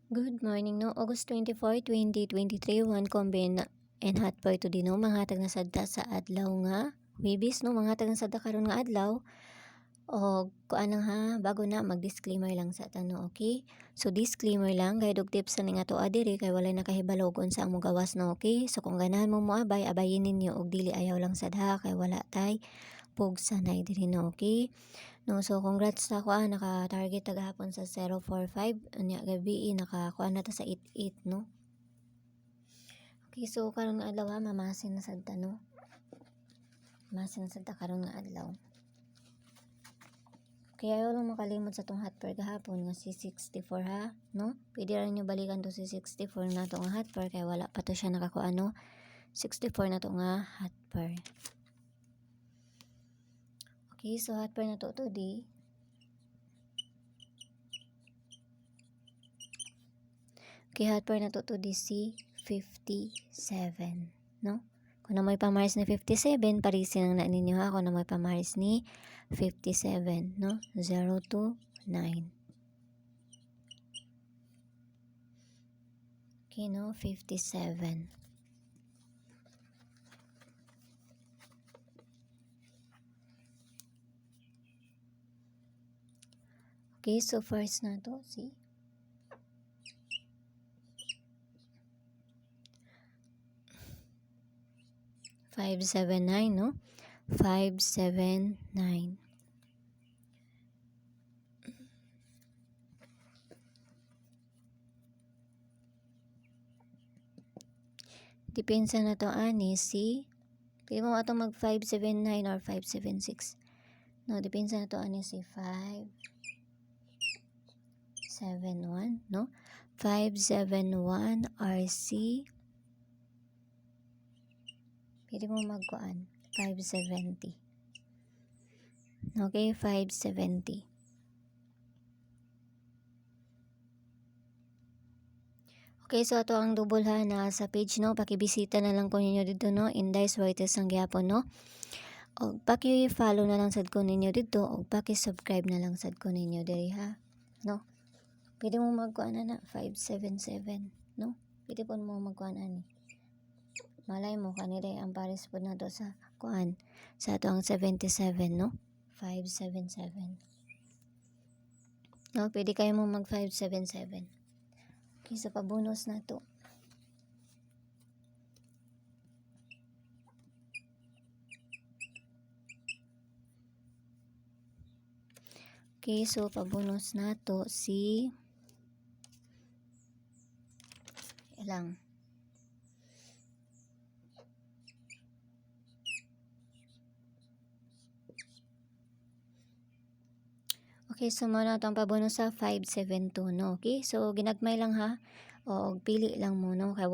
Good morning no, August 24, 2023, one combine and hot boy to no, mga tag nasadta sa adlaw nga. Wibis no, mga tag nasadta karon nga adlaw. O kuan lang ha, bago na mag-disclaimer lang sa tanong, okay? So disclaimer lang, guide og tips sa ning ato adiri kay walay nakahibalogon sa among gawas no, okay? So kung ganahan mo moabay, abayin ninyo og dili ayaw lang sadha kay wala tay pug sanay diri no, okay? No, so congrats sa ako naka-target tagahapon sa 045 unya gabi nakakuha na ta sa 88 no. Okay, so karon nga adlaw mamasin na sad ta no. Mamasin na sad ta karon nga adlaw. Kaya ayaw lang makalimot sa tong hot per gahapon nga si 64 ha, no? Pwede rin nyo balikan to si 64 na to nga hot per kaya wala pa to siya nakakuha no. 64 na to nga hot per. Okay, so hot per na to di. Okay, hot per na to di si 57, no? Kung na may pamaris ni 57, parisin ang na ninyo ha. Kung na may pamaris ni 57, no? 0 to 9. Okay, no? 57. Okay, so first na to, see? Five, 7, 9, no? 5, 7, 9. Depensa na to ani si pili mo ato mag 579 or 576. No, depensa na to ani si 571, no? 571 RC. Pili mo magkuan 570. Okay, 570. Okay, so ato ang double ha na sa page no, pakibisita na lang ko ninyo dito no, Indays Writers ang gyapon no. O paki-follow na lang sad ko ninyo dito o paki-subscribe na lang sad ko ninyo diri ha. No. Pwede mo magkuan na 577, no? Pwede po mo magkuan ani. Malay mo kanire ang pares po na to sa kuan sa ato ang 77, no? 577. No, pwede kayo mo mag 577. Okay, so pabonus na to. Okay, so pabonus na to si ilang okay, so mo na itong pabonus sa 572, no? Okay, so ginagmay lang ha. O pili lang mo, no? Kaya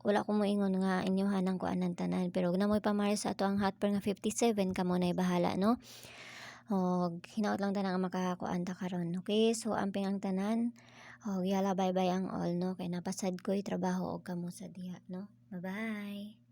wala ko mo ingon nga inyohan ang kuan ng tanan. Pero na mo'y pamaris sa ato ang hot per nga 57, kamo na'y bahala, no? O hinaot lang tanan ang makakuan ta karon. Okay, so amping ang tanan. O yala bye-bye ang all, no? Kaya napasad ko'y trabaho og kamo sa diha, no? Bye-bye!